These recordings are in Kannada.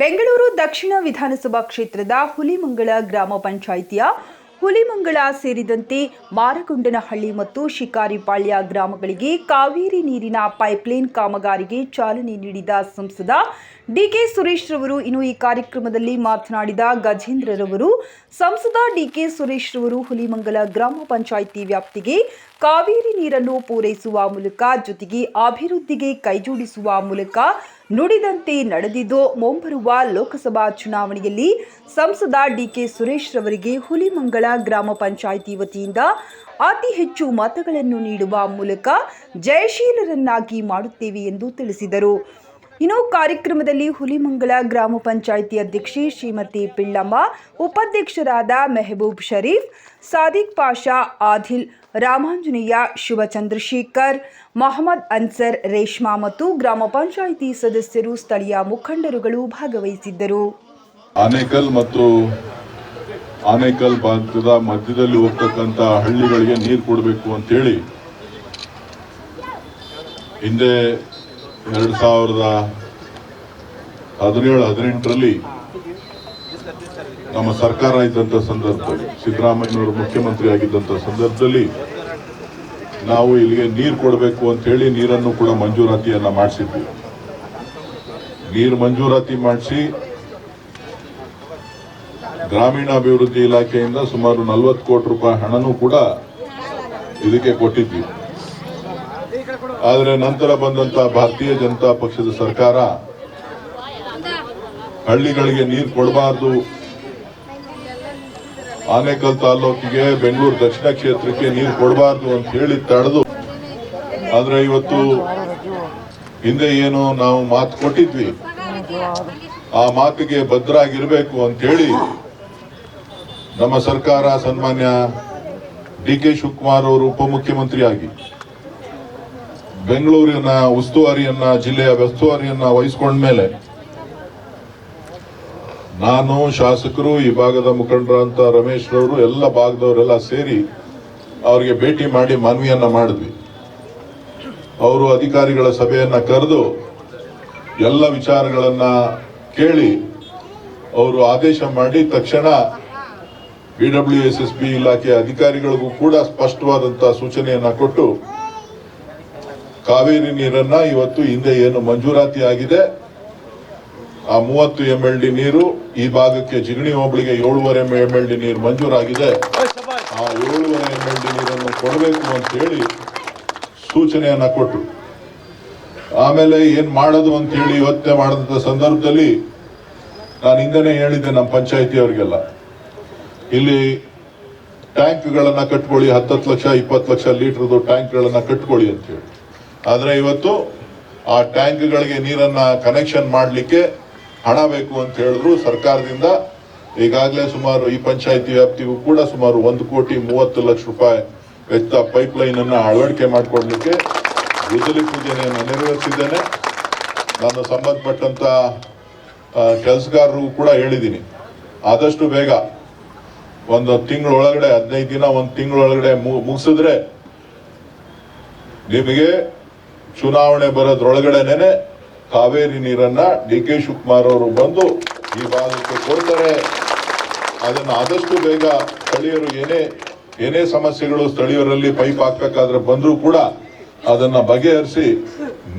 ಬೆಂಗಳೂರು ದಕ್ಷಿಣ ವಿಧಾನಸಭಾ ಕ್ಷೇತ್ರದ ಹುಲಿಮಂಗಳ ಗ್ರಾಮ ಪಂಚಾಯಿತಿಯ ಹುಲಿಮಂಗಳ ಸೇರಿದಂತೆ ಮಾರಗೊಂಡನಹಳ್ಳಿ ಮತ್ತು ಶಿಕಾರಿಪಾಳ್ಯ ಗ್ರಾಮಗಳಿಗೆ ಕಾವೇರಿ ನೀರಿನ ಪೈಪ್ಲೈನ್ ಕಾಮಗಾರಿಗೆ ಚಾಲನೆ ನೀಡಿದ ಸಂಸದ ಡಿಕೆ ಸುರೇಶ್ ರವರು. ಇನ್ನು ಈ ಕಾರ್ಯಕ್ರಮದಲ್ಲಿ ಮಾತನಾಡಿದ ಗಜೇಂದ್ರರವರು, ಸಂಸದ ಡಿಕೆ ಸುರೇಶ್ ರವರು ಹುಲಿಮಂಗಲ ಗ್ರಾಮ ಪಂಚಾಯಿತಿ ವ್ಯಾಪ್ತಿಗೆ ಕಾವೇರಿ ನೀರನ್ನು ಪೂರೈಸುವ ಮೂಲಕ ಜೊತೆಗೆ ಅಭಿವೃದ್ಧಿಗೆ ಕೈಜೋಡಿಸುವ ಮೂಲಕ ನುಡಿದಂತೆ ನಡೆದಿದ್ದು, ಮುಂಬರುವ ಲೋಕಸಭಾ ಚುನಾವಣೆಯಲ್ಲಿ ಸಂಸದ ಡಿಕೆ ಸುರೇಶ್ ರವರಿಗೆ ಹುಲಿಮಂಗಳ ಗ್ರಾಮ ಪಂಚಾಯಿತಿ ವತಿಯಿಂದ ಅತಿ ಹೆಚ್ಚು ಮತಗಳನ್ನು ನೀಡುವ ಮೂಲಕ ಜಯಶೀಲರನ್ನಾಗಿ ಮಾಡುತ್ತೇವೆ ಎಂದು ತಿಳಿಸಿದರು. ಇನ್ನು ಕಾರ್ಯಕ್ರಮದಲ್ಲಿ ಹುಲಿಮಂಗಳ ಗ್ರಾಮ ಪಂಚಾಯಿತಿ ಅಧ್ಯಕ್ಷೆ ಶ್ರೀಮತಿ ಪಿಳ್ಳಮ್ಮ, ಉಪಾಧ್ಯಕ್ಷರಾದ ಮೆಹಬೂಬ್ ಶರೀಫ್, ಸಾದಿಕ್ ಪಾಷಾ, ಆದಿಲ್, ರಾಮಾಂಜನೇಯ, ಶಿವಚಂದ್ರಶೇಖರ್, ಮೊಹಮ್ಮದ್ ಅನ್ಸರ್, ರೇಷ್ಮಾ ಮತ್ತು ಗ್ರಾಮ ಪಂಚಾಯಿತಿ ಸದಸ್ಯರು, ಸ್ಥಳೀಯ ಮುಖಂಡರುಗಳು ಭಾಗವಹಿಸಿದ್ದರು. ಆನೇಕಲ್ ಮತ್ತು ಆನೇಕಲ್ ಭಾಗದ ಮಧ್ಯದಲ್ಲಿ ಹೋಗ್ತಕ್ಕಂಥ ಹಳ್ಳಿಗಳಿಗೆ ನೀರು ಕೊಡಬೇಕು ಅಂತೇಳಿ ಹಿಂದೆ 2017-18ರಲ್ಲಿ ನಮ್ಮ ಸರ್ಕಾರ ಇದ್ದಂಥ ಸಂದರ್ಭದಲ್ಲಿ, ಸಿದ್ದರಾಮಯ್ಯನವರು ಮುಖ್ಯಮಂತ್ರಿ ಆಗಿದ್ದಂಥ ಸಂದರ್ಭದಲ್ಲಿ ನಾವು ಇಲ್ಲಿಗೆ ನೀರು ಕೊಡಬೇಕು ಅಂತೇಳಿ ನೀರನ್ನು ಕೂಡ ಮಂಜೂರಾತಿಯನ್ನ ಮಾಡಿಸಿದ್ವಿ. ನೀರು ಮಂಜೂರಾತಿ ಮಾಡಿಸಿ ಗ್ರಾಮೀಣಾಭಿವೃದ್ಧಿ ಇಲಾಖೆಯಿಂದ ಸುಮಾರು 40 ಕೋಟಿ ರೂಪಾಯಿ ಹಣನೂ ಕೂಡ ಇದಕ್ಕೆ ಕೊಟ್ಟಿದ್ವಿ. ಆದರೆ ನಂತರ ಬಂದಂತ ಭಾರತೀಯ ಜನತಾ ಪಕ್ಷದ ಸರ್ಕಾರ ಹಳ್ಳಿಗಳಿಗೆ ನೀರು ಕೊಡಬಾರ್ದು, ಆನೇಕಲ್ ತಾಲೂಕಿಗೆ, ಬೆಂಗಳೂರು ದಕ್ಷಿಣ ಕ್ಷೇತ್ರಕ್ಕೆ ನೀರು ಕೊಡಬಾರ್ದು ಅಂತ ಹೇಳಿ ತಡೆದು, ಆದ್ರೆ ಇವತ್ತು ಹಿಂದೆ ಏನು ನಾವು ಮಾತು ಕೊಟ್ಟಿದ್ವಿ ಆ ಮಾತಿಗೆ ಬದ್ಧರಾಗಿರ್ಬೇಕು ಅಂತ ಹೇಳಿ ನಮ್ಮ ಸರ್ಕಾರ ಸನ್ಮಾನ್ಯ ಡಿಕೆ ಶಿವಕುಮಾರ್ ಅವರು ಉಪಮುಖ್ಯಮಂತ್ರಿಯಾಗಿ ಬೆಂಗಳೂರಿನ ಉಸ್ತುವಾರಿಯನ್ನ, ಜಿಲ್ಲೆಯ ಉಸ್ತುವಾರಿಯನ್ನ ವಹಿಸಿಕೊಂಡ್ಮೇಲೆ ನಾನು, ಶಾಸಕರು, ಈ ಭಾಗದ ಮುಖಂಡರಂತ ರಮೇಶ್ ರವರು, ಎಲ್ಲ ಭಾಗದವರೆಲ್ಲ ಸೇರಿ ಅವರಿಗೆ ಭೇಟಿ ಮಾಡಿ ಮನವಿಯನ್ನ ಮಾಡಿದ್ವಿ. ಅವರು ಅಧಿಕಾರಿಗಳ ಸಭೆಯನ್ನ ಕರೆದು ಎಲ್ಲ ವಿಚಾರಗಳನ್ನ ಕೇಳಿ ಅವರು ಆದೇಶ ಮಾಡಿ ತಕ್ಷಣ BWSSB ಇಲಾಖೆಯ ಅಧಿಕಾರಿಗಳಿಗೂ ಕೂಡ ಸ್ಪಷ್ಟವಾದಂತಹ ಸೂಚನೆಯನ್ನ ಕೊಟ್ಟು ಕಾವೇರಿ ನೀರನ್ನ ಇವತ್ತು ಹಿಂದೆ ಏನು ಮಂಜೂರಾತಿ ಆಗಿದೆ ಆ 30 MLD ನೀರು ಈ ಭಾಗಕ್ಕೆ ಜಿಗಣಿ ಹೋಬಳಿಗೆ 7.5 MLD ನೀರು ಮಂಜೂರಾಗಿದೆ. ಆ 7.5 MLD ನೀರನ್ನು ಕೊಡಬೇಕು ಅಂತ ಹೇಳಿ ಸೂಚನೆಯನ್ನ ಕೊಟ್ಟು, ಆಮೇಲೆ ಏನ್ ಮಾಡೋದು ಅಂತ ಹೇಳಿ ಯೋಚನೆ ಮಾಡಿದಂತ ಸಂದರ್ಭದಲ್ಲಿ ನಾನು ಹಿಂದೆನೆ ಹೇಳಿದ್ದೆ ನಮ್ಮ ಪಂಚಾಯಿತಿ ಅವರಿಗೆಲ್ಲ, ಇಲ್ಲಿ ಟ್ಯಾಂಕ್ಗಳನ್ನ ಕಟ್ಕೊಳ್ಳಿ, 10 ಲಕ್ಷ 20 ಲಕ್ಷ ಲೀಟರ್ದು ಟ್ಯಾಂಕ್ಗಳನ್ನ ಕಟ್ಕೊಳ್ಳಿ ಅಂತ ಹೇಳಿ. ಆದ್ರೆ ಇವತ್ತು ಆ ಟ್ಯಾಂಕ್ಗಳಿಗೆ ನೀರನ್ನ ಕನೆಕ್ಷನ್ ಮಾಡಲಿಕ್ಕೆ ಹಣ ಬೇಕು ಅಂತ ಹೇಳಿದ್ರು ಸರ್ಕಾರದಿಂದ. ಈಗಾಗಲೇ ಸುಮಾರು ಈ ಪಂಚಾಯಿತಿ ವ್ಯಾಪ್ತಿಗೂ ಕೂಡ ಸುಮಾರು 1,30,00,000 ರೂಪಾಯಿ ವೆಚ್ಚ ಪೈಪ್ಲೈನ್ ಅನ್ನ ಅಳವಡಿಕೆ ಮಾಡಿಕೊಡ್ಲಿಕ್ಕೆ ಗುದ್ದಲಿ ಪೂಜೆಯನ್ನು ನೆರವೇರಿಸಿದ್ದೇನೆ. ನಾನು ಸಂಬಂಧಪಟ್ಟಂತ ಕೆಲಸಗಾರರು ಕೂಡ ಹೇಳಿದ್ದೀನಿ, ಆದಷ್ಟು ಬೇಗ ಒಂದು ತಿಂಗಳೊಳಗಡೆ, 15 ದಿನ, ಒಂದು ತಿಂಗಳೊಳಗಡೆ ಮುಗಿಸಿದ್ರೆ ನಿಮಗೆ ಚುನಾವಣೆ ಬರೋದ್ರೊಳಗಡೆನೆ ಕಾವೇರಿ ನೀರನ್ನ ಡಿಕೆ ಶಿವಕುಮಾರ್ ಅವರು ಬಂದು ಈ ಭಾಗಕ್ಕೆ ಕೊಡ್ತಾರೆ. ಅದನ್ನ ಆದಷ್ಟು ಬೇಗ ಸ್ಥಳೀಯರು ಏನೇ ಸಮಸ್ಯೆಗಳು ಸ್ಥಳೀಯರಲ್ಲಿ ಪೈಪ್ ಹಾಕ್ಬೇಕಾದ್ರೆ ಬಂದರೂ ಕೂಡ ಅದನ್ನ ಬಗೆಹರಿಸಿ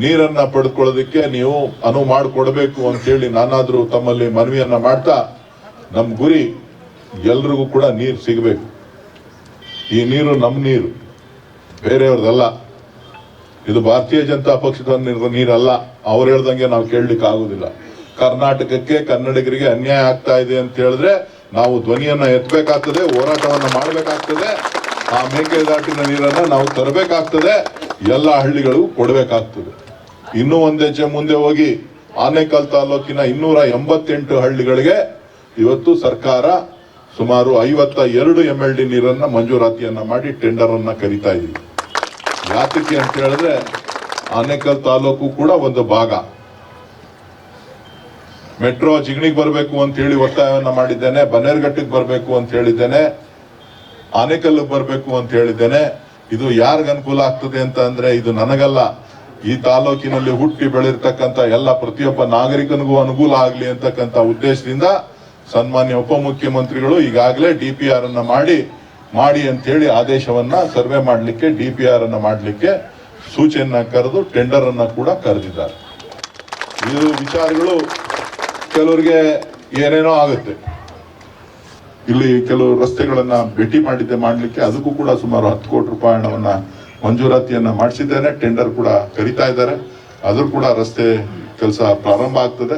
ನೀರನ್ನ ಪಡೆದುಕೊಳ್ಳೋದಕ್ಕೆ ನೀವು ಅನುವು ಮಾಡಿಕೊಡ್ಬೇಕು ಅಂತ ಹೇಳಿ ನಾನಾದ್ರೂ ತಮ್ಮಲ್ಲಿ ಮನವಿಯನ್ನ ಮಾಡ್ತಾ, ನಮ್ ಗುರಿ ಎಲ್ರಿಗೂ ಕೂಡ ನೀರು ಸಿಗಬೇಕು. ಈ ನೀರು ನಮ್ಮ ನೀರು, ಬೇರೆಯವ್ರದಲ್ಲ. ಇದು ಭಾರತೀಯ ಜನತಾ ಪಕ್ಷದ ನೀರಲ್ಲ. ಅವ್ರು ಹೇಳ್ದಂಗೆ ನಾವು ಕೇಳಲಿಕ್ಕೆ ಆಗುದಿಲ್ಲ. ಕರ್ನಾಟಕಕ್ಕೆ, ಕನ್ನಡಿಗರಿಗೆ ಅನ್ಯಾಯ ಆಗ್ತಾ ಇದೆ ಅಂತ ಹೇಳಿದ್ರೆ ನಾವು ಧ್ವನಿಯನ್ನ ಎತ್ತಬೇಕಾಗ್ತದೆ, ಹೋರಾಟವನ್ನ ಮಾಡಬೇಕಾಗ್ತದೆ. ಆ ಮೇಕೆದಾಟಿನ ನೀರನ್ನ ನಾವು ತರಬೇಕಾಗ್ತದೆ, ಎಲ್ಲ ಹಳ್ಳಿಗಳಿಗೂ ಕೊಡಬೇಕಾಗ್ತದೆ. ಇನ್ನೂ ಒಂದು ಹೆಜ್ಜೆ ಮುಂದೆ ಹೋಗಿ ಆನೇಕಲ್ ತಾಲೂಕಿನ 288 ಹಳ್ಳಿಗಳಿಗೆ ಇವತ್ತು ಸರ್ಕಾರ ಸುಮಾರು 52 MLD ನೀರನ್ನ ಮಂಜೂರಾತಿಯನ್ನ ಮಾಡಿ ಟೆಂಡರ್ ಅನ್ನ ಕರೀತಾ ಇದೀವಿ. ಯಾತಕ್ಕೆ ಅಂತ ಹೇಳಿದ್ರೆ ಆನೇಕಲ್ ತಾಲೂಕು ಕೂಡ ಒಂದು ಭಾಗ. ಮೆಟ್ರೋ ಜಿಗಣಿಗೆ ಬರಬೇಕು ಅಂತ ಹೇಳಿ ಒತ್ತಾಯವನ್ನ ಮಾಡಿದ್ದೇನೆ, ಬನ್ನೇರ್ಘಟ್ಟಕ್ಕೆ ಬರಬೇಕು ಅಂತ ಹೇಳಿದ್ದೇನೆ, ಆನೇಕಲ್ಗೆ ಬರಬೇಕು ಅಂತ ಹೇಳಿದ್ದೇನೆ. ಇದು ಯಾರಿಗ ಅನುಕೂಲ ಆಗ್ತದೆ ಅಂತ ಅಂದ್ರೆ ಇದು ನನಗಲ್ಲ, ಈ ತಾಲೂಕಿನಲ್ಲಿ ಹುಟ್ಟಿ ಬೆಳೆದಿರ್ತಕ್ಕಂಥ ಎಲ್ಲ ಪ್ರತಿಯೊಬ್ಬ ನಾಗರಿಕನಿಗೂ ಅನುಕೂಲ ಆಗಲಿ ಅಂತಕ್ಕಂಥ ಉದ್ದೇಶದಿಂದ ಸನ್ಮಾನ್ಯ ಉಪಮುಖ್ಯಮಂತ್ರಿಗಳು ಈಗಾಗಲೇ DPR ಅನ್ನ ಮಾಡಿ ಅಂತ ಹೇಳಿ ಆದೇಶವನ್ನ ಸರ್ವೆ ಮಾಡಲಿಕ್ಕೆ DPR ಅನ್ನ ಮಾಡಲಿಕ್ಕೆ ಸೂಚನೆಯನ್ನ ಕರೆದು ಟೆಂಡರ್ ಅನ್ನ ಕೂಡ ಕರೆದಿದ್ದಾರೆ. ಇದು ವಿಚಾರಗಳು ಕೆಲವರಿಗೆ ಏನೇನೋ ಆಗುತ್ತೆ. ಇಲ್ಲಿ ಕೆಲವು ರಸ್ತೆಗಳನ್ನ ಭೇಟಿ ಮಾಡಲಿಕ್ಕೆ ಅದಕ್ಕೂ ಕೂಡ ಸುಮಾರು 10 ಕೋಟಿ ರೂಪಾಯಿ ಹಣವನ್ನ ಮಂಜೂರಾತಿಯನ್ನ ಮಾಡಿಸಿದ್ದೇನೆ. ಟೆಂಡರ್ ಕೂಡ ಕರೀತಾ ಇದ್ದಾರೆ. ಅದ್ರ ಕೂಡ ರಸ್ತೆ ಕೆಲಸ ಪ್ರಾರಂಭ ಆಗ್ತದೆ.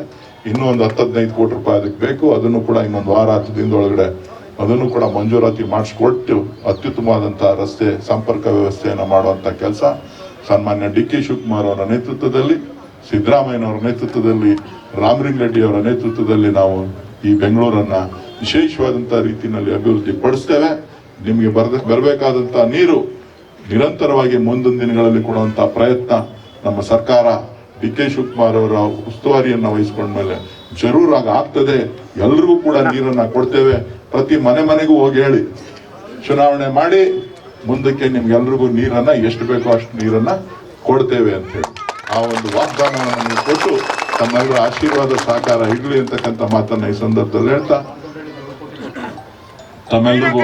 ಇನ್ನೂ ಒಂದು 10-15 ಕೋಟಿ ರೂಪಾಯಿ ಅದಕ್ಕೆ ಬೇಕು. ಅದನ್ನು ಕೂಡ ಇನ್ನೊಂದು ವಾರ 10 ದಿನದೊಳಗಡೆ ಅದನ್ನು ಕೂಡ ಮಂಜೂರಾತಿ ಮಾಡಿಸ್ಕೊಟ್ಟು ಅತ್ಯುತ್ತಮವಾದಂತಹ ರಸ್ತೆ ಸಂಪರ್ಕ ವ್ಯವಸ್ಥೆಯನ್ನ ಮಾಡುವಂತ ಕೆಲಸ ಸನ್ಮಾನ್ಯ DK ಶಿವಕುಮಾರ್ ಅವರ ನೇತೃತ್ವದಲ್ಲಿ, ಸಿದ್ದರಾಮಯ್ಯನವರ ನೇತೃತ್ವದಲ್ಲಿ, ರಾಮಲಿಂಗ ರೆಡ್ಡಿ ಅವರ ನೇತೃತ್ವದಲ್ಲಿ ನಾವು ಈ ಬೆಂಗಳೂರನ್ನ ವಿಶೇಷವಾದಂತಹ ರೀತಿಯಲ್ಲಿ ಅಭಿವೃದ್ಧಿ ಪಡಿಸ್ತೇವೆ. ನಿಮಗೆ ಬರಬೇಕಾದಂತಹ ನೀರು ನಿರಂತರವಾಗಿ ಮುಂದಿನ ದಿನಗಳಲ್ಲಿ ಕೊಡುವಂತಹ ಪ್ರಯತ್ನ ನಮ್ಮ ಸರ್ಕಾರ DK ಶಿವಕುಮಾರ್ ಅವರ ಉಸ್ತುವಾರಿಯನ್ನ ವಹಿಸಿಕೊಂಡ ಮೇಲೆ ಜರೂರಾಗಿ ಆಗ್ತದೆ. ಎಲ್ರಿಗೂ ಕೂಡ ನೀರನ್ನ ಕೊಡ್ತೇವೆ. ಪ್ರತಿ ಮನೆಗೂ ಹೋಗಿ ಹೇಳಿ, ಚುನಾವಣೆ ಮಾಡಿ ಮುಂದಕ್ಕೆ ನಿಮ್ಗೆಲ್ರಿಗೂ ನೀರನ್ನ ಎಷ್ಟು ಬೇಕೋ ಅಷ್ಟು ನೀರನ್ನ ಕೊಡ್ತೇವೆ ಅಂತ ಹೇಳಿ ಆ ಒಂದು ವಾಗ್ದಾನವನ್ನು ನೀವು ಕೊಟ್ಟು ತಮ್ಮೆಲ್ಲರ ಆಶೀರ್ವಾದ ಸಹಕಾರ ಇರಲಿ ಅಂತಕ್ಕಂಥ ಮಾತನ್ನ ಈ ಸಂದರ್ಭದಲ್ಲಿ ಹೇಳ್ತಾ ತಮ್ಮೆಲ್ಲರಿಗೂ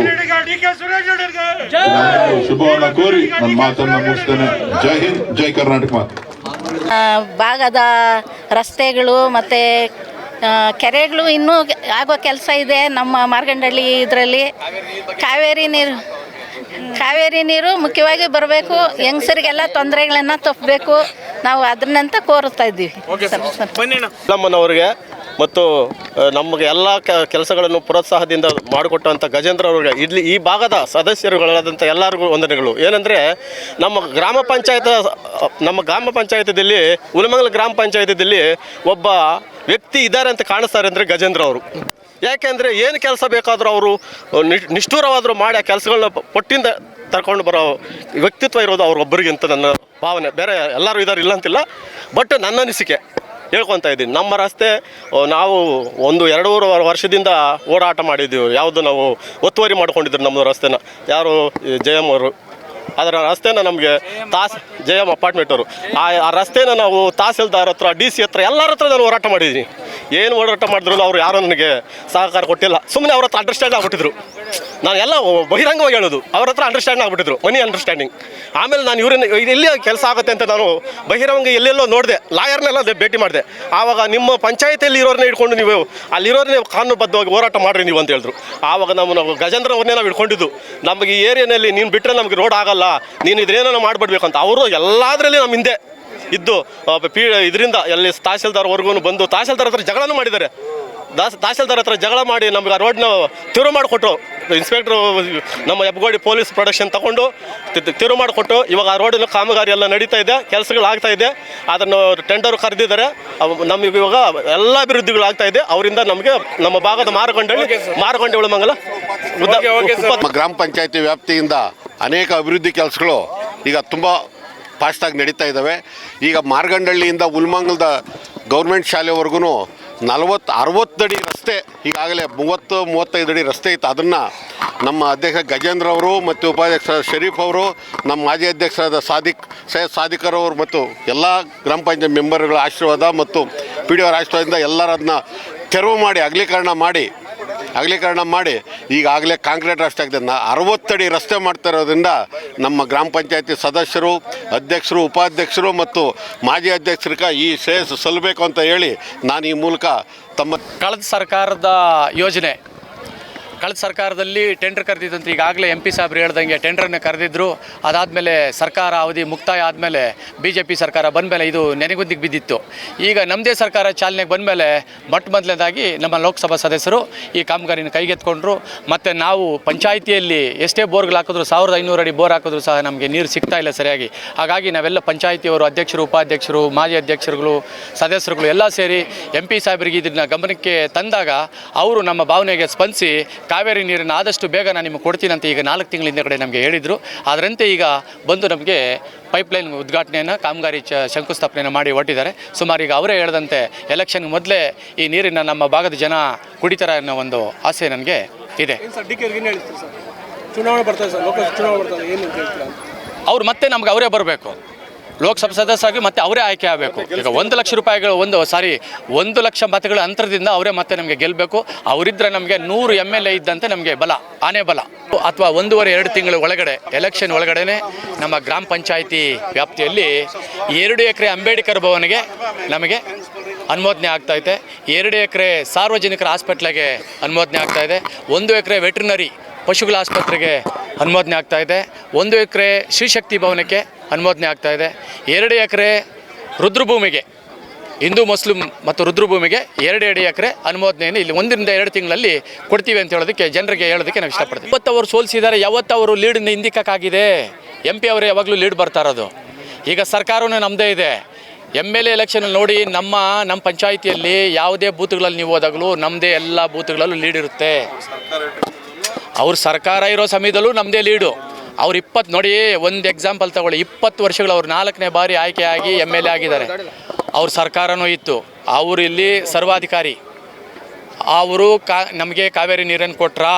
ಶುಭವನ್ನ ಕೋರಿ ನನ್ನ ಮಾತನ್ನ ಮುಗಿಸ್ತೇನೆ. ಜೈ ಹಿಂದ್, ಜೈ ಕರ್ನಾಟಕ ಮಾತು. ಭಾಗದ ರಸ್ತೆಗಳು ಮತ್ತು ಕೆರೆಗಳು ಇನ್ನೂ ಆಗೋ ಕೆಲಸ ಇದೆ. ನಮ್ಮ ಮಾರ್ಗಂಡಳ್ಳಿ ಇದರಲ್ಲಿ ಕಾವೇರಿ ನೀರು ಮುಖ್ಯವಾಗಿ ಬರಬೇಕು. ಹೆಂಗಸರಿಗೆಲ್ಲ ತೊಂದರೆಗಳನ್ನು ತಪ್ಪಬೇಕು. ನಾವು ಅದನ್ನಂತ ಕೋರುತ್ತಾ ಇದ್ದೀವಿ. ನಮ್ಮನವರಿಗೆ ಮತ್ತು ನಮಗೆ ಎಲ್ಲ ಕೆಲಸಗಳನ್ನು ಪ್ರೋತ್ಸಾಹದಿಂದ ಮಾಡಿಕೊಟ್ಟಂಥ ಗಜೇಂದ್ರ ಅವರಿಗೆ ಈ ಭಾಗದ ಸದಸ್ಯರುಗಳಾದಂಥ ಎಲ್ಲರಿಗೂ ವಂದನೆಗಳು. ಏನಂದರೆ ನಮ್ಮ ಗ್ರಾಮ ಪಂಚಾಯತದಲ್ಲಿ ಹುಲಿಮಂಗಲ ಗ್ರಾಮ ಪಂಚಾಯತದಲ್ಲಿ ಒಬ್ಬ ವ್ಯಕ್ತಿ ಇದ್ದಾರೆ ಅಂತ ಕಾಣಿಸ್ತಾರೆ ಅಂದರೆ ಗಜೇಂದ್ರ ಅವರು. ಯಾಕೆಂದರೆ ಏನು ಕೆಲಸ ಬೇಕಾದರೂ ಅವರು ನಿಷ್ಠೂರವಾದರೂ ಮಾಡಿ ಆ ಕೆಲಸಗಳನ್ನ ಪಟ್ಟಿಂದ ತರ್ಕೊಂಡು ಬರೋ ವ್ಯಕ್ತಿತ್ವ ಇರೋದು ಅವ್ರೊಬ್ಬರಿಗೆ ಅಂತ ನನ್ನ ಭಾವನೆ. ಬೇರೆ ಎಲ್ಲರೂ ಇದ್ದಾರೆ ಇಲ್ಲ ಅಂತಿಲ್ಲ, ಬಟ್ ನನ್ನ ಅನಿಸಿಕೆ ಹೇಳ್ಕೊತಾ ಇದ್ದೀನಿ. ನಮ್ಮ ರಸ್ತೆ ನಾವು 1-2 ವರ್ಷದಿಂದ ಓಡಾಟ ಮಾಡಿದ್ದೀವಿ. ಯಾವುದು ನಾವು ಒತ್ತುವರಿ ಮಾಡ್ಕೊಂಡಿದ್ರು ನಮ್ಮ ರಸ್ತೆನ, ಯಾರು ಜಯಮ್ಮ ಅವರು. ಅದರ ರಸ್ತೆನ ನಮಗೆ ಜಯಮ್ಮ ಅಪಾರ್ಟ್ಮೆಂಟ್ ಅವರು ಆ ರಸ್ತೆನ ನಾವು ತಹಸೀಲ್ದಾರ್ ಹತ್ರ, DC ಹತ್ರ ಎಲ್ಲರ ಹತ್ರ ನಾನು ಹೋರಾಟ ಮಾಡಿದ್ದೀನಿ. ಏನು ಹೋರಾಟ ಮಾಡಿದ್ರು ಅವ್ರು ಯಾರು ನನಗೆ ಸಹಕಾರ ಕೊಟ್ಟಿಲ್ಲ. ಸುಮ್ಮನೆ ಅವ್ರ ಹತ್ರ ಅಂಡರ್ಸ್ಟ್ಯಾಂಡ್ ಆಗ್ಬಿಟ್ಟಿದ್ರು. ನಾನು ಎಲ್ಲ ಬಹಿರಂಗವಾಗಿ ಹೇಳೋದು, ಅವ್ರ ಹತ್ರ ಅಂಡರ್ಸ್ಟ್ಯಾಂಡ್ ಆಗ್ಬಿಟ್ಟಿದ್ರು, ಮನಿ ಅಂಡರ್ಸ್ಟ್ಯಾಂಡಿಂಗ್. ಆಮೇಲೆ ನಾನು ಇವ್ರನ್ನ ಎಲ್ಲಿ ಕೆಲಸ ಆಗುತ್ತೆ ಅಂತ ನಾನು ಬಹಿರಂಗ ಎಲ್ಲೆಲ್ಲೋ ನೋಡಿದೆ, ಲಾಯರ್ನೆಲ್ಲ ಭೇಟಿ ಮಾಡಿದೆ. ಆವಾಗ ನಿಮ್ಮ ಪಂಚಾಯತಿಯಲ್ಲಿ ಇರೋರನ್ನೇ ಇಟ್ಕೊಂಡು ನೀವು ಅಲ್ಲಿರೋರನ್ನೇ ಕಾನೂನುಬದ್ಧವಾಗಿ ಹೋರಾಟ ಮಾಡಿರಿ ನೀವು ಅಂತ ಹೇಳಿದ್ರು. ಆವಾಗ ನಾವು ಗಜೇಂದ್ರ ಅವ್ರನ್ನೇ ನಾವು ಇಟ್ಕೊಂಡಿದ್ದು. ನಮಗೆ ಈ ಏರಿಯಾನಲ್ಲಿ ನೀನು ಬಿಟ್ಟರೆ ನಮಗೆ ರೋಡ್ ಆಗಲ್ಲ, ನೀನು ಇದೇನೋ ಮಾಡಿಬಿಡ್ಬೇಕು ಅಂತ. ಅವರು ಎಲ್ಲದರಲ್ಲಿ ನಮ್ಮ ಹಿಂದೆ ಇದ್ದು ಇದರಿಂದ ಎಲ್ಲಿ ತಹಸೀಲ್ದಾರ್ವರೆಗೂ ಬಂದು ತಹಸೀಲ್ದಾರ್ ಹತ್ರ ಜಗಳನೂ ಮಾಡಿದ್ದಾರೆ. ತಹಸೀಲ್ದಾರ್ ಹತ್ರ ಜಗಳ ಮಾಡಿ ನಮ್ಗೆ ಆ ರೋಡ್ನ ತಿರು ಮಾಡಿಕೊಟ್ರು. ಇನ್ಸ್ಪೆಕ್ಟ್ರು ನಮ್ಮ ಹೆಬ್ಬಗೋಡಿ ಪೊಲೀಸ್ ಪ್ರೊಡಕ್ಷನ್ ತಗೊಂಡು ತಿರು ಮಾಡಿಕೊಟ್ಟು ಇವಾಗ ಆ ರೋಡಿನ ಕಾಮಗಾರಿ ಎಲ್ಲ ನಡೀತಾ ಇದೆ, ಕೆಲಸಗಳು ಆಗ್ತಾ ಇದೆ. ಅದನ್ನು ಟೆಂಡರ್ ಕರೆದಿದ್ದಾರೆ. ನಮಗೆ ಇವಾಗ ಎಲ್ಲ ಅಭಿವೃದ್ಧಿಗಳು ಆಗ್ತಾ ಇದೆ. ಅವರಿಂದ ನಮಗೆ ನಮ್ಮ ಭಾಗದ ಮಾರಗೊಂಡೆ ಉಳಮಂಗಲ ಗ್ರಾಮ ಪಂಚಾಯತಿ ವ್ಯಾಪ್ತಿಯಿಂದ ಅನೇಕ ಅಭಿವೃದ್ಧಿ ಕೆಲಸಗಳು ಈಗ ತುಂಬ ಫಾಸ್ಟಾಗಿ ನಡೀತಾ ಇದ್ದಾವೆ. ಈಗ ಮಾರ್ಗಂಡಳ್ಳಿಯಿಂದ ಉಲ್ಮಂಗಲದ ಗೌರ್ಮೆಂಟ್ ಶಾಲೆವರೆಗೂ 40-60 ಅಡಿ ರಸ್ತೆ ಈಗಾಗಲೇ 30-35 ಅಡಿ ರಸ್ತೆ ಇತ್ತು. ಅದನ್ನು ನಮ್ಮ ಅಧ್ಯಕ್ಷ ಗಜೇಂದ್ರ ಅವರು ಮತ್ತು ಉಪಾಧ್ಯಕ್ಷ ಶರೀಫ್ ಅವರು, ನಮ್ಮ ಮಾಜಿ ಅಧ್ಯಕ್ಷರಾದ ಸಾದಿಕರ್ ಅವರು ಮತ್ತು ಎಲ್ಲ ಗ್ರಾಮ ಪಂಚಾಯತ್ ಮೆಂಬರ್ಗಳ ಆಶೀರ್ವಾದ ಮತ್ತು PDO ಆಶೀರ್ವಾದದಿಂದ ಎಲ್ಲರನ್ನ ತೆರವು ಮಾಡಿ ಅಗಲೀಕರಣ ಮಾಡಿ ಈಗಾಗಲೇ ಕಾಂಕ್ರೀಟ್ ರಸ್ತೆ ಆಗಿದೆ. 60 ಅಡಿ ರಸ್ತೆ ಮಾಡ್ತಾ ಇರೋದ್ರಿಂದ ನಮ್ಮ ಗ್ರಾಮ ಪಂಚಾಯತಿ ಸದಸ್ಯರು, ಅಧ್ಯಕ್ಷರು, ಉಪಾಧ್ಯಕ್ಷರು ಮತ್ತು ಮಾಜಿ ಅಧ್ಯಕ್ಷರಿಗೆ ಈ ಶ್ರೇಯಸ್ಸು ಸಲ್ಲಬೇಕು ಅಂತ ಹೇಳಿ ನಾನು ಈ ಮೂಲಕ ಕಳೆದ ಸರ್ಕಾರದ ಯೋಜನೆ, ಕಳೆದ ಸರ್ಕಾರದಲ್ಲಿ ಟೆಂಡರ್ ಕರೆದಿದ್ದಂತೆ ಈಗಾಗಲೇ MP ಸಾಹೇಬ್ರು ಹೇಳ್ದಂಗೆ ಟೆಂಡರ್ನ ಕರೆದಿದ್ದರು. ಅದಾದಮೇಲೆ ಸರ್ಕಾರ ಅವಧಿ ಮುಕ್ತಾಯ ಆದಮೇಲೆ BJP ಸರ್ಕಾರ ಬಂದಮೇಲೆ ಇದು ನೆನೆಗುಂದಿಗೆ ಬಿದ್ದಿತ್ತು. ಈಗ ನಮ್ಮದೇ ಸರ್ಕಾರ ಚಾಲನೆಗೆ ಬಂದಮೇಲೆ ಮೊದಲನೇದಾಗಿ ನಮ್ಮ ಲೋಕಸಭಾ ಸದಸ್ಯರು ಈ ಕಾಮಗಾರಿನ ಕೈಗೆತ್ಕೊಂಡ್ರು. ಮತ್ತು ನಾವು ಪಂಚಾಯಿತಿಯಲ್ಲಿ ಎಷ್ಟೇ ಬೋರ್ಗಳು ಹಾಕಿದ್ರು 1500 ಅಡಿ ಬೋರ್ ಹಾಕಿದ್ರು ಸಹ ನಮಗೆ ನೀರು ಸಿಗ್ತಾ ಇಲ್ಲ ಸರಿಯಾಗಿ. ಹಾಗಾಗಿ ನಾವೆಲ್ಲ ಪಂಚಾಯಿತಿಯವರು, ಅಧ್ಯಕ್ಷರು, ಉಪಾಧ್ಯಕ್ಷರು, ಮಾಜಿ ಅಧ್ಯಕ್ಷರುಗಳು, ಸದಸ್ಯರುಗಳು ಎಲ್ಲ ಸೇರಿ MP ಸಾಹೇಬರಿಗೆ ಇದನ್ನು ಗಮನಕ್ಕೆ ತಂದಾಗ ಅವರು ನಮ್ಮ ಭಾವನೆಗೆ ಸ್ಪಂದಿಸಿ ಕಾವೇರಿ ನೀರನ್ನು ಆದಷ್ಟು ಬೇಗ ನಾನು ನಿಮಗೆ ಕೊಡ್ತೀನಿ ಅಂತ ಈಗ 4 ತಿಂಗಳ ಹಿಂದೆ ನಮಗೆ ಹೇಳಿದರು. ಅದರಂತೆ ಈಗ ಬಂದು ನಮಗೆ ಪೈಪ್ಲೈನ್ ಉದ್ಘಾಟನೆಯನ್ನು, ಕಾಮಗಾರಿ ಶಂಕುಸ್ಥಾಪನೆಯನ್ನು ಮಾಡಿ ಹೊರಟಿದ್ದಾರೆ. ಸುಮಾರು ಈಗ ಅವರೇ ಹೇಳಿದಂತೆ ಎಲೆಕ್ಷನ್ ಮೊದಲೇ ಈ ನೀರಿನ ನಮ್ಮ ಭಾಗದ ಜನ ಕುಡಿತಾರೆ ಅನ್ನೋ ಒಂದು ಆಸೆ ನನಗೆ ಇದೆ. ಅವ್ರು ಮತ್ತೆ ನಮ್ಗೆ ಅವರೇ ಬರಬೇಕು. ಲೋಕಸಭಾ ಸದಸ್ಯರಾಗಿ ಮತ್ತೆ ಅವರೇ ಆಯ್ಕೆ ಆಗಬೇಕು. ಈಗ 1 ಲಕ್ಷ ರೂಪಾಯಿಗಳು 1 ಲಕ್ಷ ಮತಗಳ ಅಂತರದಿಂದ ಅವರೇ ಮತ್ತೆ ನಮಗೆ ಗೆಲ್ಲಬೇಕು. ಅವರಿದ್ದರೆ ನಮಗೆ 100 MLA ಇದ್ದಂತೆ ನಮಗೆ ಬಲ, ಆನೆ ಬಲ. ಅಥವಾ 1.5-2 ತಿಂಗಳ ಒಳಗಡೆ ಎಲೆಕ್ಷನ್ ಒಳಗಡೆ ನಮ್ಮ ಗ್ರಾಮ ಪಂಚಾಯಿತಿ ವ್ಯಾಪ್ತಿಯಲ್ಲಿ 2 ಎಕರೆ ಅಂಬೇಡ್ಕರ್ ಭವನಿಗೆ ನಮಗೆ ಅನುಮೋದನೆ ಆಗ್ತಾಯಿದೆ, 2 ಎಕರೆ ಸಾರ್ವಜನಿಕರ ಹಾಸ್ಪಿಟ್ಲಿಗೆ ಅನುಮೋದನೆ ಆಗ್ತಾಯಿದೆ, 1 ಎಕರೆ ವೆಟ್ರಿನರಿ ಪಶುಗಳ ಆಸ್ಪತ್ರೆಗೆ ಅನುಮೋದನೆ ಆಗ್ತಾಯಿದೆ, 1 ಎಕರೆ ಶ್ರೀಶಕ್ತಿ ಭವನಕ್ಕೆ ಅನುಮೋದನೆ ಆಗ್ತಾಯಿದೆ, 2 ಎಕರೆ ರುದ್ರಭೂಮಿಗೆ, ಹಿಂದೂ ಮುಸ್ಲಿಂ ಮತ್ತು ರುದ್ರಭೂಮಿಗೆ 2 ಎಕರೆ ಅನುಮೋದನೆಯನ್ನು ಇಲ್ಲಿ 1-2 ತಿಂಗಳಲ್ಲಿ ಕೊಡ್ತೀವಿ ಅಂತ ಹೇಳೋದಕ್ಕೆ ಜನರಿಗೆ ಹೇಳೋದಕ್ಕೆ ನಾವು ಇಷ್ಟಪಡ್ತೀವಿ. ಇವತ್ತು ಅವರು ಸೋಲಿಸಿದ್ದಾರೆ, ಯಾವತ್ತು ಅವರು ಲೀಡನ್ನು ಹಿಂದಿಕ್ಕಾಗಿದೆ. MP ಅವರು ಯಾವಾಗಲೂ ಲೀಡ್ ಬರ್ತಾ ಇರೋದು. ಈಗ ಸರ್ಕಾರವೂ ನಮ್ಮದೇ ಇದೆ. MLA ಎಲೆಕ್ಷನ್ ನೋಡಿ ನಮ್ಮ ಪಂಚಾಯಿತಿಯಲ್ಲಿ ಯಾವುದೇ ಬೂತ್ಗಳಲ್ಲಿ ನೀವು ಹೋದಾಗಲೂ ನಮ್ಮದೇ ಎಲ್ಲ ಬೂತ್ಗಳಲ್ಲೂ ಲೀಡ್ ಇರುತ್ತೆ. ಅವ್ರ ಸರ್ಕಾರ ಇರೋ ಸಮಯದಲ್ಲೂ ನಮ್ಮದೇ ಲೀಡು. ಅವ್ರು 20 ನೋಡಿ, ಒಂದು ಎಕ್ಸಾಂಪಲ್ ತಗೊಳ್ಳಿ, 20 ವರ್ಷಗಳು ಅವ್ರು 4ನೇ ಬಾರಿ ಆಯ್ಕೆಯಾಗಿ MLA ಆಗಿದ್ದಾರೆ. ಅವ್ರ ಸರ್ಕಾರನೂ ಇತ್ತು. ಅವರು ಇಲ್ಲಿ ಸರ್ವಾಧಿಕಾರಿ. ಅವರು ನಮಗೆ ಕಾವೇರಿ ನೀರನ್ನು ಕೊಟ್ರಾ?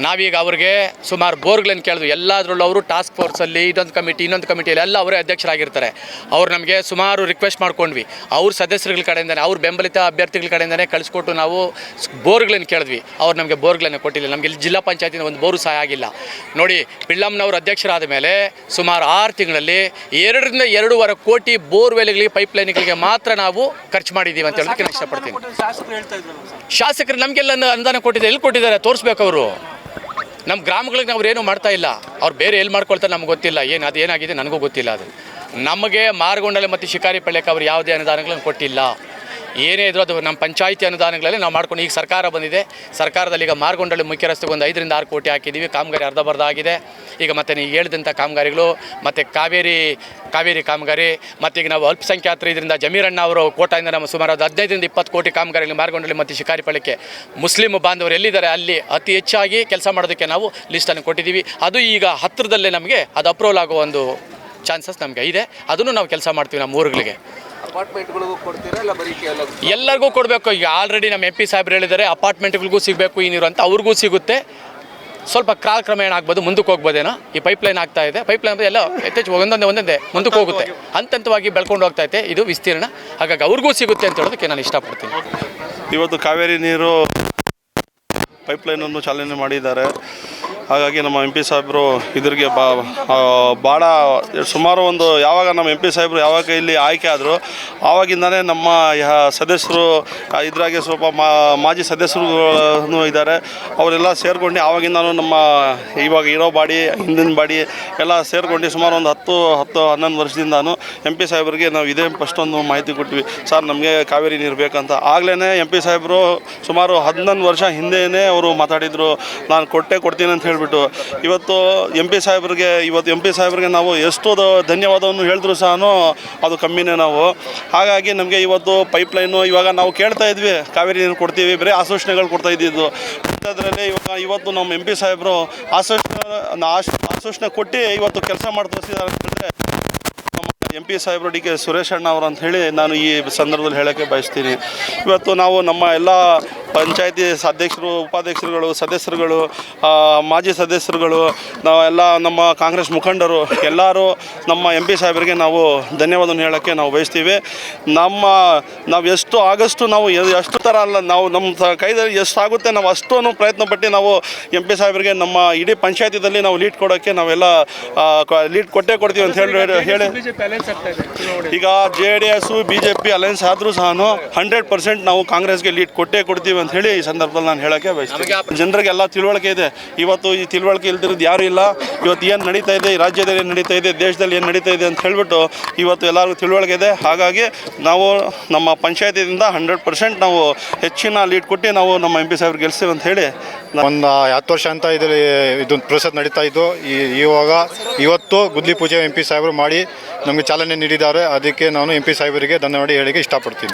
ನಾವೀಗ ಅವ್ರಿಗೆ ಸುಮಾರು ಬೋರ್ಗಳನ್ನು ಕೇಳಿದ್ವಿ. ಎಲ್ಲದರಲ್ಲೂ ಅವರು ಟಾಸ್ಕ್ ಫೋರ್ಸಲ್ಲಿ ಇನ್ನೊಂದು ಕಮಿಟಿಯಲ್ಲಿ ಎಲ್ಲ ಅವರೇ ಅಧ್ಯಕ್ಷರಾಗಿರ್ತಾರೆ. ಅವ್ರು ನಮಗೆ ಸುಮಾರು ರಿಕ್ವೆಸ್ಟ್ ಮಾಡ್ಕೊಂಡ್ವಿ. ಅವ್ರ ಸದಸ್ಯರುಗಳ ಕಡೆಯಿಂದನೇ, ಅವ್ರ ಬೆಂಬಲಿತ ಅಭ್ಯರ್ಥಿಗಳ ಕಡೆಯಿಂದನೇ ಕಳಿಸ್ಕೊಟ್ಟು ನಾವು ಬೋರ್ಗಳನ್ನು ಕೇಳಿದ್ವಿ. ಅವ್ರು ನಮಗೆ ಬೋರ್ಗಳನ್ನು ಕೊಟ್ಟಿಲ್ಲ. ನಮಗೆ ಇಲ್ಲಿ ಜಿಲ್ಲಾ ಪಂಚಾಯತಿನ ಒಂದು ಬೋರು ಸಹ ಆಗಿಲ್ಲ. ನೋಡಿ, ಪಿಳ್ಳಮ್ಮನವರು ಅಧ್ಯಕ್ಷರಾದ ಮೇಲೆ ಸುಮಾರು 6 ತಿಂಗಳಲ್ಲಿ 2-2.5 ಕೋಟಿ ಬೋರ್ವೆಲ್ಗಳಿಗೆ, ಪೈಪ್ಲೈನ್ಗಳಿಗೆ ಮಾತ್ರ ನಾವು ಖರ್ಚು ಮಾಡಿದ್ದೀವಿ ಅಂತ ಹೇಳೋದಕ್ಕೆ ನಾನು ಇಷ್ಟಪಡ್ತೀನಿ. ಶಾಸಕರು ನಮಗೆಲ್ಲ ಅನುದಾನ ಕೊಟ್ಟಿದ್ದಾರೆ. ಎಲ್ಲಿ ಕೊಟ್ಟಿದ್ದಾರೆ ತೋರಿಸ್ಬೇಕು. ಅವರು ನಮ್ಮ ಗ್ರಾಮಗಳಿಗೆ ಅವ್ರು ಏನೂ ಮಾಡ್ತಾ ಇಲ್ಲ. ಅವ್ರು ಬೇರೆ ಎಲ್ಲಿ ಮಾಡ್ಕೊಳ್ತಾರೆ ನಮ್ಗೆ ಗೊತ್ತಿಲ್ಲ. ಅದು ಏನಾಗಿದೆ ನನಗೂ ಗೊತ್ತಿಲ್ಲ. ಅದು ನಮಗೆ ಮಾರಗೊಂಡಲೆ ಮತ್ತು ಶಿಕಾರಿಪಳ್ಯಕ್ಕೆ ಅವ್ರು ಯಾವುದೇ ಅನುದಾನಗಳನ್ನು ಕೊಟ್ಟಿಲ್ಲ. ಏನೇ ಇದ್ರೂ ಅದು ನಮ್ಮ ಪಂಚಾಯಿತಿ ಅನುದಾನಗಳಲ್ಲಿ ನಾವು ಮಾಡ್ಕೊಂಡು, ಈಗ ಸರ್ಕಾರ ಬಂದಿದೆ. ಸರ್ಕಾರದಲ್ಲಿ ಈಗ ಮಾರಗೊಂಡಳ್ಳಿ ಮುಖ್ಯ ರಸ್ತೆಗೆ ಒಂದು 5-6 ಕೋಟಿ ಹಾಕಿದ್ದೀವಿ. ಕಾಮಗಾರಿ ಅರ್ಧಬರ್ಧ ಆಗಿದೆ. ಈಗ ಮತ್ತೆ ನೀವು ಹೇಳಿದಂಥ ಕಾಮಗಾರಿಗಳು, ಮತ್ತು ಕಾವೇರಿ ಕಾಮಗಾರಿ, ಮತ್ತು ಈಗ ನಾವು ಅಲ್ಪಸಂಖ್ಯಾತರು ಇದರಿಂದ ಜಮೀರಣ್ಣ ಅವರು ಕೋಟಾಯಿಂದ ನಮ್ಮ ಸುಮಾರು 15-20 ಕೋಟಿ ಕಾಮಗಾರಿಗಳು ಮಾರಗೊಂಡಳ್ಳಿ ಮತ್ತು ಶಿಕಾರಿಪಳ್ಯಕ್ಕೆ ಮುಸ್ಲಿಂ ಬಾಂಧವರು ಎಲ್ಲಿದ್ದಾರೆ ಅಲ್ಲಿ ಅತಿ ಹೆಚ್ಚಾಗಿ ಕೆಲಸ ಮಾಡೋದಕ್ಕೆ ನಾವು ಲಿಸ್ಟನ್ನು ಕೊಟ್ಟಿದ್ದೀವಿ. ಅದು ಈಗ ಹತ್ತಿರದಲ್ಲೇ ನಮಗೆ ಅದು ಅಪ್ರೂವಲ್ ಆಗೋ ಒಂದು ಚಾನ್ಸಸ್ ನಮಗೆ ಇದೆ. ಅದನ್ನು ನಾವು ಕೆಲಸ ಮಾಡ್ತೀವಿ ನಮ್ಮ ಊರುಗಳಿಗೆ. ಎಲ್ಲರಿಗೂ ಕೊಡಬೇಕು. ಈಗ ಆಲ್ರೆಡಿ ನಮ್ಮ MP ಸಾಹೇಬ್ರು ಹೇಳಿದ್ದಾರೆ, ಅಪಾರ್ಟ್ಮೆಂಟ್ಗಳಿಗೂ ಸಿಗಬೇಕು ಈ ನೀರು ಅಂತ. ಅವ್ರಿಗೂ ಸಿಗುತ್ತೆ. ಸ್ವಲ್ಪ ಕಾಲಕ್ರಮೇಣ ಆಗ್ಬೋದು, ಮುಂದಕ್ಕೆ ಹೋಗ್ಬೋದೇನೋ. ಈ ಪೈಪ್ಲೈನ್ ಆಗ್ತಾ ಇದೆ. ಪೈಪ್ಲೈನ್ ಎಲ್ಲ ಯಥೇಚ್ಛ ಒಂದೊಂದೇ ಮುಂದಕ್ಕೆ ಹೋಗುತ್ತೆ. ಹಂತವಾಗಿ ಬೆಳ್ಕೊಂಡು ಹೋಗ್ತಾ ಇದೆ ಇದು ವಿಸ್ತೀರ್ಣ. ಹಾಗಾಗಿ ಅವ್ರಿಗೂ ಸಿಗುತ್ತೆ ಅಂತ ಹೇಳೋದಕ್ಕೆ ನಾನು ಇಷ್ಟಪಡ್ತೀನಿ. ಇವತ್ತು ಕಾವೇರಿ ನೀರು ಪೈಪ್ಲೈನನ್ನು ಚಾಲನೆ ಮಾಡಿದ್ದಾರೆ. ಹಾಗಾಗಿ ನಮ್ಮ MP ಸಾಹೇಬರು ಇದ್ರಿಗೆ ಭಾಳ ಸುಮಾರು ಒಂದು ಯಾವಾಗ ನಮ್ಮ MP ಸಾಹೇಬರು ಯಾವಾಗ ಇಲ್ಲಿ ಆಯ್ಕೆ ಆದರು ಆವಾಗಿಂದನೇ ನಮ್ಮ ಸದಸ್ಯರು ಇದ್ರಾಗೆ ಸ್ವಲ್ಪ ಮಾಜಿ ಸದಸ್ಯರು ಇದ್ದಾರೆ. ಅವರೆಲ್ಲ ಸೇರ್ಕೊಂಡು ಆವಾಗಿಂದನೂ ನಮ್ಮ ಇವಾಗ ಇರೋ ಬಾಡಿ, ಹಿಂದಿನ ಬಾಡಿ ಎಲ್ಲ ಸೇರ್ಕೊಂಡು ಸುಮಾರು ಒಂದು 10-11 ವರ್ಷದಿಂದನೂ MP ಸಾಹೇಬರಿಗೆ ನಾವು ಇದೇ ಫಸ್ಟ್ ಒಂದು ಮಾಹಿತಿ ಕೊಟ್ವಿ. ಸರ್, ನಮಗೆ ಕಾವೇರಿ ನೀರು ಬೇಕಂತ. ಆಗಲೇ MP ಸಾಹೇಬರು ಸುಮಾರು 11 ವರ್ಷ ಹಿಂದೆಯೇ ಅವರು ಮಾತಾಡಿದರು, ನಾನು ಕೊಡ್ತೀನಿ ಅಂತ ಹೇಳಿಬಿಟ್ಟು. ಇವತ್ತು MP ಸಾಹೇಬ್ರಿಗೆ ನಾವು ಎಷ್ಟೋ ಧನ್ಯವಾದವನ್ನು ಹೇಳಿದ್ರು ಸಹ ಅದು ಕಮ್ಮಿನೇ ನಾವು. ಹಾಗಾಗಿ ನಮಗೆ ಇವತ್ತು ಪೈಪ್ಲೈನು ಇವಾಗ ನಾವು ಕೇಳ್ತಾ ಇದ್ವಿ, ಕಾವೇರಿ ನೀರು ಕೊಡ್ತೀವಿ, ಬರೀ ಆಶ್ವಾಸನೆಗಳು ಕೊಡ್ತಾ ಇದ್ದಿದ್ದು. ಅದರಲ್ಲಿ ಇವತ್ತು ನಮ್ಮ MP ಸಾಹೇಬರು ಆಶ್ವಾಸನೆ ಕೊಟ್ಟು ಇವತ್ತು ಕೆಲಸ ಮಾಡಿ ತೋರಿಸಿದ್ದಾರೆ ಅಂತಂದರೆ ನಮ್ಮ MP ಸಾಹೇಬರು DK ಸುರೇಶ್ ಅಣ್ಣ ಅವರು ಅಂತ ಹೇಳಿ ನಾನು ಈ ಸಂದರ್ಭದಲ್ಲಿ ಹೇಳೋಕ್ಕೆ ಬಯಸ್ತೀನಿ. ಇವತ್ತು ನಾವು ನಮ್ಮ ಎಲ್ಲ ಪಂಚಾಯತಿ ಅಧ್ಯಕ್ಷರು, ಉಪಾಧ್ಯಕ್ಷರುಗಳು, ಸದಸ್ಯರುಗಳು, ಮಾಜಿ ಸದಸ್ಯರುಗಳು, ನಾವೆಲ್ಲ ನಮ್ಮ ಕಾಂಗ್ರೆಸ್ ಮುಖಂಡರು ಎಲ್ಲರೂ ನಮ್ಮ MP ಸಾಹೇಬರಿಗೆ ನಾವು ಧನ್ಯವಾದವನ್ನು ಹೇಳೋಕ್ಕೆ ನಾವು ಬಯಸ್ತೀವಿ. ನಾವು ಎಷ್ಟು ಆಗಷ್ಟು ನಾವು ಎಷ್ಟು ಥರ ಅಲ್ಲ, ನಾವು ನಮ್ಮ ಕೈದಲ್ಲಿ ಎಷ್ಟು ಆಗುತ್ತೆ ನಾವು ಅಷ್ಟೂ ಪ್ರಯತ್ನ ಪಟ್ಟು ನಾವು MP ಸಾಹೇಬರಿಗೆ ನಮ್ಮ ಇಡೀ ಪಂಚಾಯತಿದಲ್ಲಿ ನಾವು ಲೀಡ್ ಕೊಡೋಕ್ಕೆ ನಾವೆಲ್ಲ ಲೀಡ್ ಕೊಡ್ತೀವಿ ಅಂತ ಹೇಳಿ ಈಗ JDS BJP ಅಲಯನ್ಸ್ ಆದರೂ ಸಹ 100% ನಾವು ಕಾಂಗ್ರೆಸ್ಗೆ ಲೀಡ್ ಕೊಡ್ತೀವಿ ಅಂತ ಹೇಳಿ ಈ ಸಂದರ್ಭದಲ್ಲಿ ನಾನು ಹೇಳೋಕ್ಕೆ ಬಯಸ್ತೀನಿ. ಜನರಿಗೆಲ್ಲ ತಿಳುವಳಿಕೆ ಇದೆ. ಇವತ್ತು ಈ ತಿಳುವಳಿಕೆ ಇಲ್ದಿರೋದು ಯಾರೂ ಇಲ್ಲ. ಇವತ್ತು ಏನು ನಡೀತಾ ಇದೆ, ಈ ರಾಜ್ಯದಲ್ಲಿ ಏನು ನಡೀತಾ ಇದೆ, ದೇಶದಲ್ಲಿ ಏನು ನಡೀತಾ ಇದೆ ಅಂತ ಹೇಳಿಬಿಟ್ಟು ಇವತ್ತು ಎಲ್ಲರಿಗೂ ತಿಳುವಳಿಕೆ ಇದೆ. ಹಾಗಾಗಿ ನಾವು ನಮ್ಮ ಪಂಚಾಯತಿಯಿಂದ 100% ನಾವು ಹೆಚ್ಚಿನ ಲೀಡ್ ಕೊಟ್ಟು ನಾವು ನಮ್ಮ MP ಸಾಹೇಬ್ರು ಗೆಲ್ಸ್ತೀವಿ ಅಂತ ಹೇಳಿ ಒಂದು 10 ವರ್ಷ ಅಂತ ಇದೊಂದು ಪ್ರೊಸೆಸ್ ನಡೀತಾ ಇದ್ದು. ಇವತ್ತು ಗುದ್ಲಿ ಪೂಜೆ MP ಸಾಹೇಬರು ಮಾಡಿ ನಮಗೆ ಚಾಲನೆ ನೀಡಿದ್ದಾರೆ. ಅದಕ್ಕೆ ನಾನು MP ಸಾಹೇಬರಿಗೆ ಧನ್ಯವಾದ ಹೇಳಿಕ್ಕೆ ಇಷ್ಟಪಡ್ತೀನಿ.